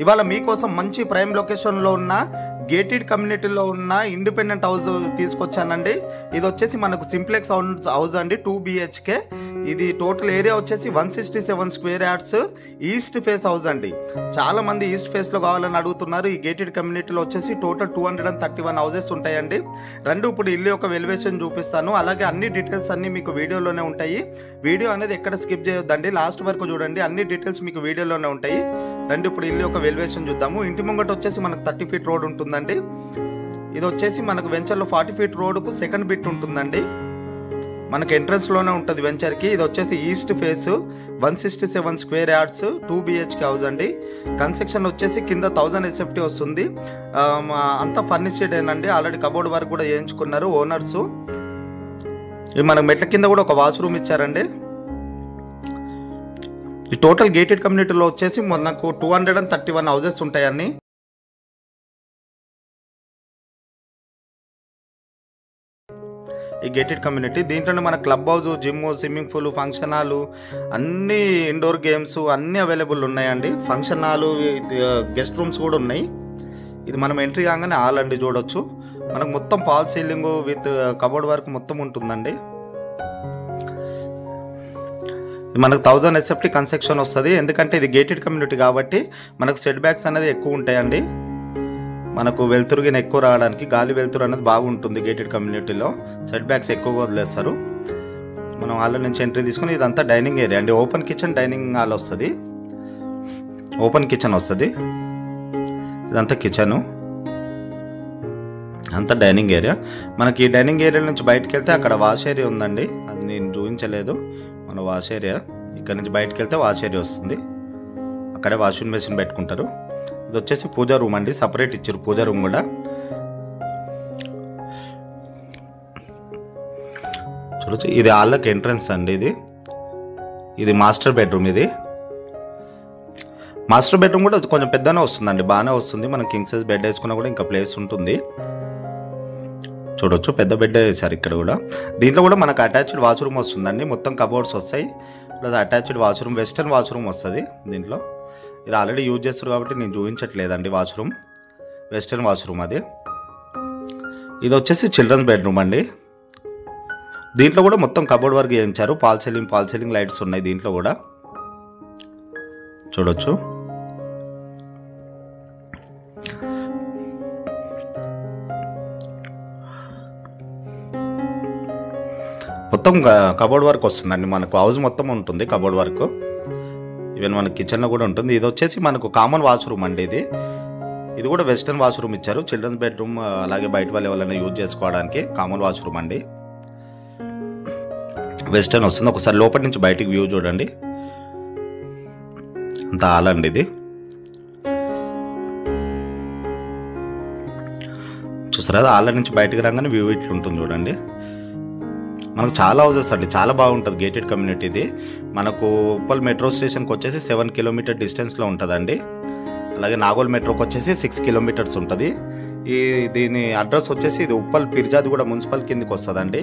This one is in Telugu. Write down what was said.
ఇవాళ మీకోసం మంచి ప్రైమ్ లొకేషన్లో ఉన్న గేటెడ్ కమ్యూనిటీలో ఉన్న ఇండిపెండెంట్ హౌస్ తీసుకొచ్చానండి. ఇది వచ్చేసి మనకు సింప్లెక్స్ హౌస్ అండి, 2 BHK. ఇది టోటల్ ఏరియా వచ్చేసి 167 square yards, east face house అండి. చాలా మంది ఈస్ట్ ఫేస్లో కావాలని అడుగుతున్నారు. ఈ గేటెడ్ కమ్యూనిటీలో వచ్చేసి టోటల్ 231 హౌసెస్ ఉంటాయండి. ఇప్పుడు ఇల్లు యొక్క వెలివేషన్ చూపిస్తాను, అలాగే అన్ని డీటెయిల్స్ అన్నీ మీకు వీడియోలోనే ఉంటాయి. వీడియో అనేది ఎక్కడ స్కిప్ చేయొద్దండి, లాస్ట్ వరకు చూడండి. అన్ని డీటెయిల్స్ మీకు వీడియోలోనే ఉంటాయి. ఇప్పుడు ఇల్లు యొక్క వెలివేషన్ చూద్దాము. ఇంటి ముంగట వచ్చేసి మనకు 30 ఫీట్ రోడ్ ఉంటుందండి. ఇది వచ్చేసి మనకు వెంచర్లో 40 ఫీట్ రోడ్కు సెకండ్ బిట్ ఉంటుందండి. మనకు ఎంట్రన్స్లోనే ఉంటుంది వెంచర్కి. ఇది వచ్చేసి east face, 167 square yards, 2 BHK house అండి. కన్స్ట్రక్షన్ వచ్చేసి కింద 1000 SFT వస్తుంది. అంతా ఫర్నిష్డ్ ఏనండి. ఆల్రెడీ కబోర్డ్ వర్క్ కూడా చేయించుకున్నారు ఓనర్స్. మనకు మెట్ల కింద కూడా ఒక వాష్రూమ్ ఇచ్చారండి. ఈ టోటల్ గేటెడ్ కమ్యూనిటీలో వచ్చేసి మనకు 231 హౌసెస్ ఉంటాయని. ఈ గేటెడ్ కమ్యూనిటీ దీంట్లోనే మన club house, gym, swimming pool, function hall, అన్ని ఇండోర్ గేమ్స్ అన్నీ అవైలబుల్ ఉన్నాయండి. ఫంక్షన్ హాలు, గెస్ట్ రూమ్స్ కూడా ఉన్నాయి. ఇది మనం ఎంట్రీ కాగానే హాల్ అండి, చూడొచ్చు. మనకు మొత్తం fall ceiling with cupboard work మొత్తం ఉంటుందండి. మనకు 1000 SFT కన్స్ట్రక్షన్ వస్తుంది. ఎందుకంటే ఇది గేటెడ్ కమ్యూనిటీ కాబట్టి మనకు సెట్ బ్యాక్స్ అనేది ఎక్కువ ఉంటాయండి. మనకు వెలుతురుగిన ఎక్కువ రావడానికి, గాలి వెలుతురు అనేది బాగుంటుంది గేటెడ్ కమ్యూనిటీలో. సెట్ బ్యాక్స్ ఎక్కువగా వదిలేస్తారు. మనం హాల్ నుంచి ఎంట్రీ తీసుకుని ఇదంతా డైనింగ్ ఏరియా అండి. ఓపెన్ కిచెన్, డైనింగ్ హాల్ వస్తుంది. ఓపెన్ కిచెన్ వస్తుంది. ఇదంతా కిచెను, అంతా డైనింగ్ ఏరియా. మనకి ఈ డైనింగ్ ఏరియా నుంచి బయటకు వెళ్తే అక్కడ వాష్ ఏరియా ఉందండి. అది నేను చూపించలేదు. మన వాష్ ఏరియా ఇక్కడ నుంచి బయటకు వెళ్తే వాష్ ఏరియా వస్తుంది. అక్కడే వాషింగ్ మెషిన్ పెట్టుకుంటారు. ఇది వచ్చేసి పూజా రూమ్ అండి, సపరేట్ ఇచ్చారు పూజా రూమ్ కూడా. చూడొచ్చు, ఇది హాల్లోకి ఎంట్రన్స్ అండి. ఇది మాస్టర్ బెడ్రూమ్. ఇది మాస్టర్ బెడ్రూమ్ కూడా కొంచెం పెద్దనే వస్తుందండి, బాగానే వస్తుంది. మనం కింగ్ సైజ్ బెడ్ వేసుకున్నా కూడా ఇంకా ప్లేస్ ఉంటుంది. చూడొచ్చు, పెద్ద బెడ్ వేసారు ఇక్కడ కూడా. దీంట్లో కూడా మనకు అటాచ్డ్ వాష్రూమ్ వస్తుందండి. మొత్తం కబోర్డ్స్ వస్తాయి, plus attached washroom, western washroom వస్తుంది దీంట్లో. ఇది ఆల్రెడీ యూజ్ చేస్తారు కాబట్టి నేను చూపించట్లేదండి వాష్రూమ్. వెస్టర్న్ వాష్రూమ్ అది. ఇది వచ్చేసి చిల్డ్రన్స్ బెడ్రూమ్ అండి. దీంట్లో కూడా మొత్తం కబోర్డ్ వర్క్ చేయించారు. పాల్ సీలింగ్ లైట్స్ ఉన్నాయి దీంట్లో కూడా, చూడొచ్చు. మొత్తం కబోర్డ్ వర్క్ వస్తుందండి. మనకు హౌస్ మొత్తం ఉంటుంది కబోర్డ్ వర్క్. ఈవెన్ మన కిచెన్లో కూడా ఉంటుంది. ఇది వచ్చేసి మనకు కామన్ వాష్రూమ్ అండి. ఇది కూడా వెస్టర్న్ వాష్రూమ్ ఇచ్చారు. చిల్డ్రన్స్ బెడ్రూమ్, అలాగే బయట వాళ్ళు ఎవరైనా యూజ్ చేసుకోవడానికి కామన్ వాష్రూమ్ అండి. వెస్టర్న్ వస్తుంది. ఒకసారి లోపల నుంచి బయటికి వ్యూ చూడండి. అంత హాల్ అండి ఇది. చూసారా, హాల్ నుంచి బయటికి రాగానే వ్యూ ఇట్లుంటుంది చూడండి. మనకు చాలా హౌసెస్ అండి, చాలా బాగుంటుంది గేటెడ్ కమ్యూనిటీ. ఇది మనకు ఉప్పల్ మెట్రో స్టేషన్కి వచ్చేసి 7 కిలోమీటర్ డిస్టెన్స్లో ఉంటుందండి. అలాగే నాగోల్ మెట్రోకి వచ్చేసి 6 కిలోమీటర్స్ ఉంటుంది. దీని అడ్రస్ వచ్చేసి ఇది ఉప్పల్ పిర్జాద్ కూడా మున్సిపల్ కిందకి వస్తుందండి.